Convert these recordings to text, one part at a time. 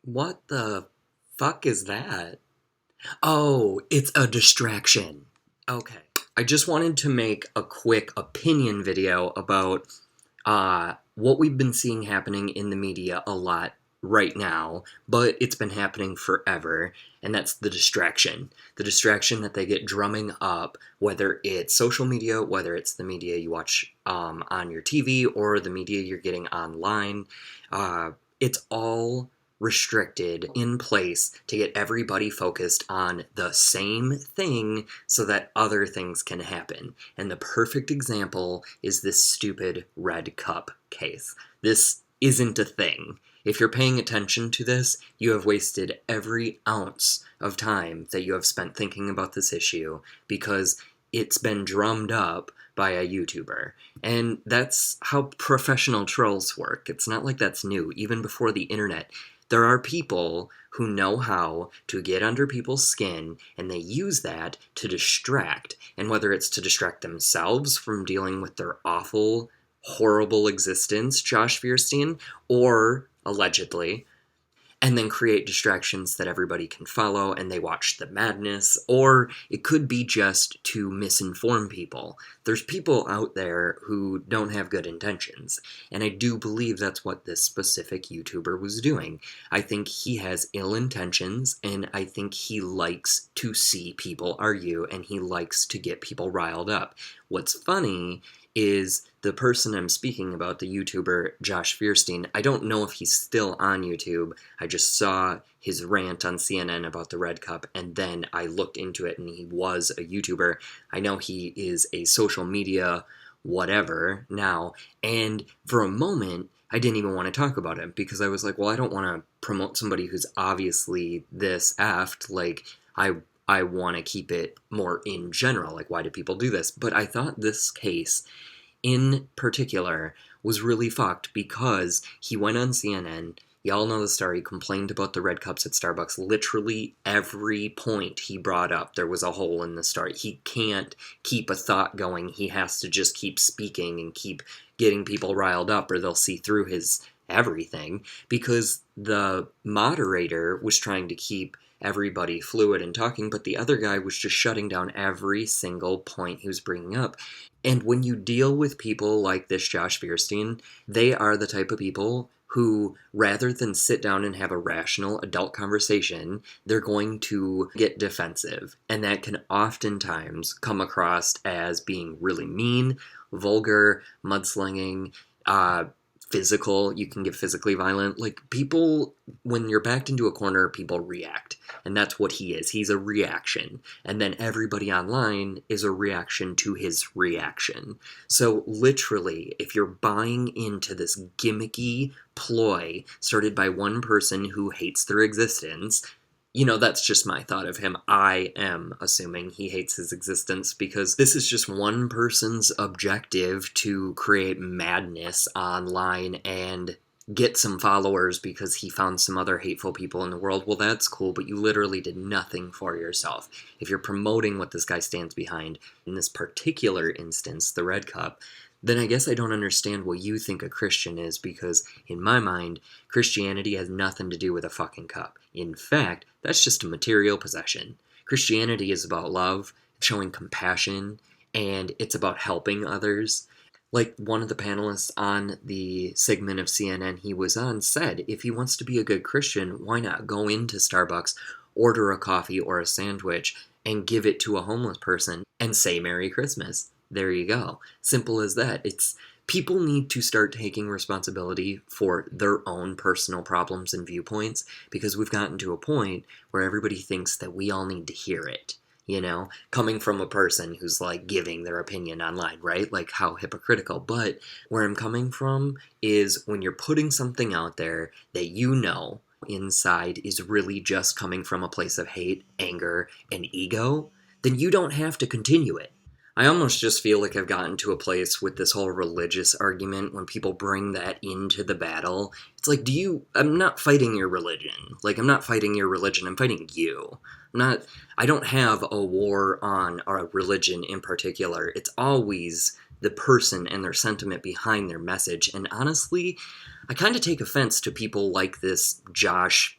What the fuck is that? Oh, it's a distraction. Okay. I just wanted to make a quick opinion video about what we've been seeing happening in the media a lot right now, but it's been happening forever, and that's the distraction. The distraction that they get drumming up, whether it's social media, whether it's the media you watch on your TV, or the media you're getting online. It's all restricted in place to get everybody focused on the same thing so that other things can happen. And the perfect example is this stupid red cup case. This isn't a thing. If you're paying attention to this, you have wasted every ounce of time that you have spent thinking about this issue because it's been drummed up by a YouTuber. And that's how professional trolls work. It's not like that's new. Even before the internet, there are people who know how to get under people's skin, and they use that to distract. And whether it's to distract themselves from dealing with their awful, horrible existence, Josh Fierstein, or allegedly, and then create distractions that everybody can follow and they watch the madness, or it could be just to misinform people. There's people out there who don't have good intentions, and I do believe that's what this specific YouTuber was doing. I think he has ill intentions, and I think he likes to see people argue, and he likes to get people riled up. What's funny is the person I'm speaking about, the YouTuber Josh Fierstein. I don't know if he's still on YouTube. I just saw his rant on CNN about the Red Cup, and then I looked into it, and he was a YouTuber. I know he is a social media whatever now, and for a moment, I didn't even want to talk about him because I was like, well, I don't want to promote somebody who's obviously this effed. Like, I want to keep it more in general. Like, why do people do this? But I thought this case in particular was really fucked because he went on CNN. Y'all know the story. He complained about the red cups at Starbucks. Literally every point he brought up, there was a hole in the story. He can't keep a thought going. He has to just keep speaking and keep getting people riled up, or they'll see through his everything, because the moderator was trying to keep everybody fluid and talking, but the other guy was just shutting down every single point he was bringing up. And when you deal with people like this Josh Fierstein, they are the type of people who, rather than sit down and have a rational adult conversation, they're going to get defensive. And that can oftentimes come across as being really mean, vulgar, mudslinging, physical. You can get physically violent. Like, people, when you're backed into a corner, people react. And that's what he is. He's a reaction. And then everybody online is a reaction to his reaction. So literally, if you're buying into this gimmicky ploy started by one person who hates their existence, that's just my thought of him. I am assuming he hates his existence because this is just one person's objective to create madness online and get some followers because he found some other hateful people in the world. Well, that's cool, but you literally did nothing for yourself. If you're promoting what this guy stands behind, in this particular instance, the Red Cup, then I guess I don't understand what you think a Christian is, because in my mind, Christianity has nothing to do with a fucking cup. In fact, that's just a material possession. Christianity is about love, showing compassion, and it's about helping others. Like one of the panelists on the segment of CNN he was on said, if he wants to be a good Christian, why not go into Starbucks, order a coffee or a sandwich, and give it to a homeless person and say Merry Christmas? There you go. Simple as that. It's people need to start taking responsibility for their own personal problems and viewpoints, because we've gotten to a point where everybody thinks that we all need to hear it. Coming from a person who's like giving their opinion online, right? Like, how hypocritical. But where I'm coming from is when you're putting something out there that inside is really just coming from a place of hate, anger, and ego, then you don't have to continue it. I almost just feel like I've gotten to a place with this whole religious argument when people bring that into the battle. It's like, I'm not fighting your religion. Like, I'm not fighting your religion, I'm fighting you. I don't have a war on a religion in particular. It's always the person and their sentiment behind their message. And honestly, I kind of take offense to people like this Josh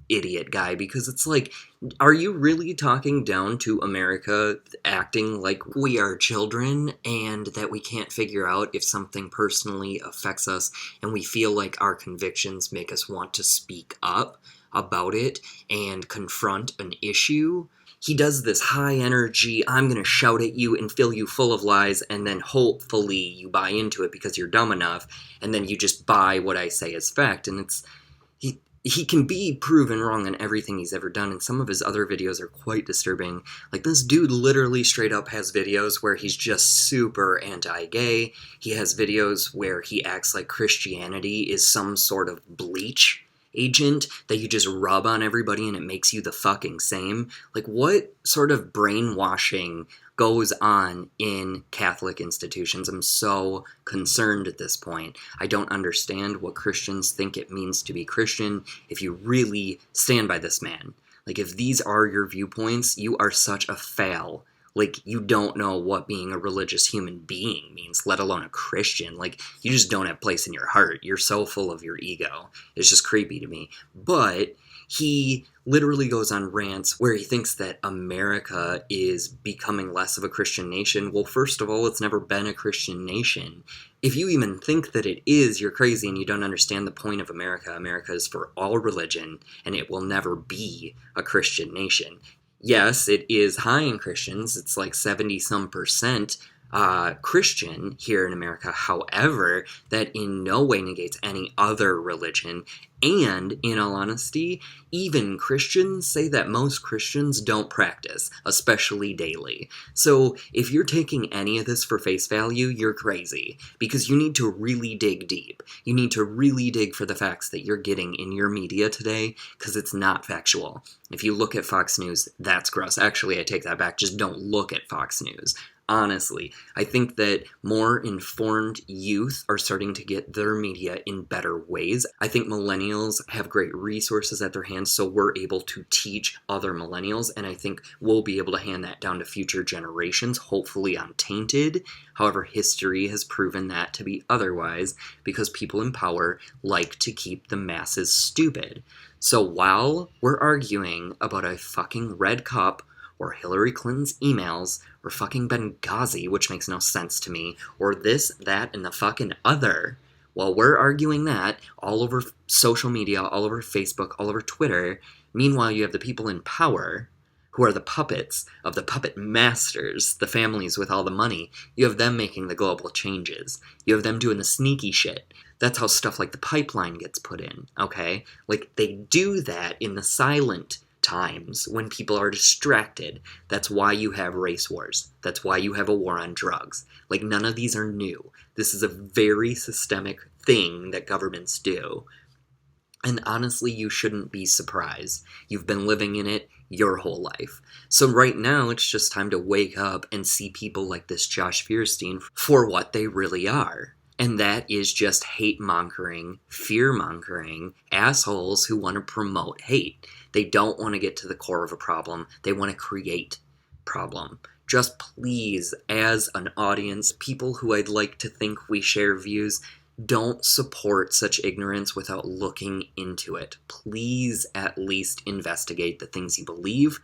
idiot guy, because it's like, are you really talking down to America, acting like we are children and that we can't figure out if something personally affects us and we feel like our convictions make us want to speak up about it and confront an issue? He does this high energy, I'm gonna shout at you and fill you full of lies, and then hopefully you buy into it because you're dumb enough, and then you just buy what I say as fact. And he can be proven wrong on everything he's ever done, and some of his other videos are quite disturbing. Like, this dude literally straight up has videos where he's just super anti-gay. He has videos where he acts like Christianity is some sort of bleach agent that you just rub on everybody and it makes you the fucking same. Like, what sort of brainwashing goes on in Catholic institutions? I'm so concerned at this point. I don't understand what Christians think it means to be Christian if you really stand by this man. Like, if these are your viewpoints, you are such a fail. Like, you don't know what being a religious human being means, let alone a Christian. Like, you just don't have place in your heart. You're so full of your ego. It's just creepy to me. But he literally goes on rants where he thinks that America is becoming less of a Christian nation. Well, first of all, it's never been a Christian nation. If you even think that it is, you're crazy and you don't understand the point of America. America is for all religion, and it will never be a Christian nation. Yes, it is high in Christians. It's like 70-some% Christian here in America. However, that in no way negates any other religion. And, in all honesty, even Christians say that most Christians don't practice, especially daily. So, if you're taking any of this for face value, you're crazy. Because you need to really dig deep. You need to really dig for the facts that you're getting in your media today, because it's not factual. If you look at Fox News, that's gross. Actually, I take that back. Just don't look at Fox News. Honestly, I think that more informed youth are starting to get their media in better ways. I think millennials have great resources at their hands, so we're able to teach other millennials, and I think we'll be able to hand that down to future generations, hopefully untainted. However, history has proven that to be otherwise, because people in power like to keep the masses stupid. So while we're arguing about a fucking red cup, or Hillary Clinton's emails, or fucking Benghazi, which makes no sense to me, or this, that, and the fucking other, while we're arguing that all over social media, all over Facebook, all over Twitter, meanwhile you have the people in power who are the puppets of the puppet masters, the families with all the money. You have them making the global changes. You have them doing the sneaky shit. That's how stuff like the pipeline gets put in, okay? Like, they do that in the silent times when people are distracted. That's why you have race wars. That's why you have a war on drugs. Like, none of these are new. This is a very systemic thing that governments do. And honestly, you shouldn't be surprised. You've been living in it your whole life. So right now, it's just time to wake up and see people like this Josh Feuerstein for what they really are. And that is just hate-mongering, fear-mongering assholes who want to promote hate. They don't want to get to the core of a problem. They want to create problem. Just please, as an audience, people who I'd like to think we share views, don't support such ignorance without looking into it. Please at least investigate the things you believe.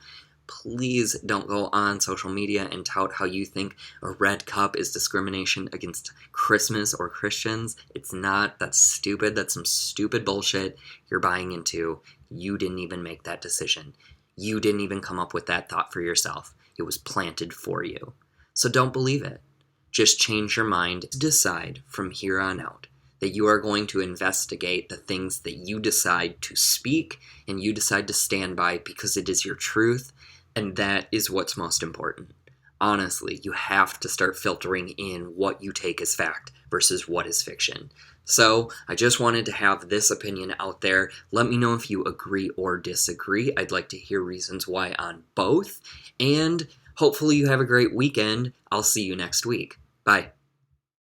Please don't go on social media and tout how you think a red cup is discrimination against Christmas or Christians. It's not. That's stupid. That's some stupid bullshit you're buying into. You didn't even make that decision. You didn't even come up with that thought for yourself. It was planted for you. So don't believe it. Just change your mind. Decide from here on out that you are going to investigate the things that you decide to speak and you decide to stand by because it is your truth, and that is what's most important. Honestly, you have to start filtering in what you take as fact versus what is fiction. So, I just wanted to have this opinion out there. Let me know if you agree or disagree. I'd like to hear reasons why on both. And hopefully you have a great weekend. I'll see you next week. Bye.